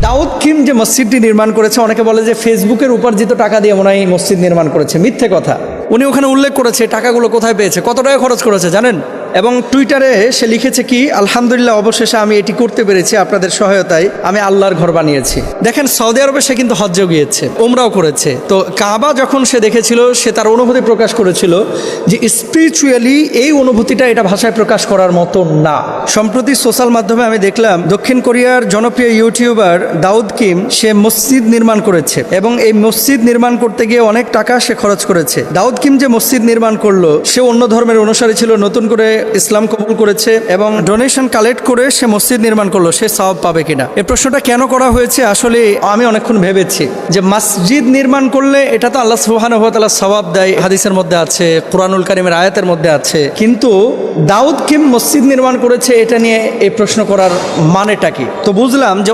দাউদ Kim যে মসজিদটি নির্মাণ করেছে, অনেকে বলে যে ফেসবুকের উপার্জিত টাকা দিয়ে মনে হয় এই মসজিদ নির্মাণ করেছে। মিথ্যে কথা। উনি ওখানে উল্লেখ করেছে টাকাগুলো কোথায় পেয়েছে, কত টাকা খরচ করেছে জানেন? এবং টুইটারে সে লিখেছে কি, আলহামদুলিল্লাহ অবশেষে আমি এটি করতে পেরেছি, আপনাদের সহায়তায় আমি আল্লাহর ঘর বানিয়েছি। দেখেন, সৌদি আরবে সে কিন্তু হজ্জেও গিয়েছে, ওমরাও করেছে। তো কাবা যখন সে দেখেছিল, সে তার অনুভূতি প্রকাশ করেছিল যে স্পিরিচুয়ালি এই অনুভূতিটা এটা ভাষায় প্রকাশ করার মতো না। সম্প্রতি সোশ্যাল মাধ্যমে আমি দেখলাম দক্ষিণ কোরিয়ার জনপ্রিয় ইউটিউবার দাউদ কিম সে মসজিদ নির্মাণ করেছে, এবং এই মসজিদ নির্মাণ করতে গিয়ে অনেক টাকা সে খরচ করেছে। দাউদ কিম যে মসজিদ নির্মাণ করলো, সে অন্য ধর্মের অনুসারী ছিল, নতুন করে ইসলাম কবুল করেছে এবং ডোনেশন কালেক্ট করে সে মসজিদ নির্মাণ করলো। সে সওয়াব পাবে কিনা, এই প্রশ্নটা কেন করা হয়েছে আসলে আমি অনেকক্ষণ ভেবেছি যে মসজিদ নির্মাণ করলে এটা তো আল্লাহ সুবহানাহু ওয়া তাআলা সওয়াব দেয়, হাদিসের মধ্যে আছে, কুরআনুল কারীমের আয়াতের মধ্যে আছে। কিন্তু দাউদ কিম মসজিদ নির্মাণ করেছে এটা নিয়ে এই প্রশ্ন করার মানেটা কি? তো বুঝলাম যে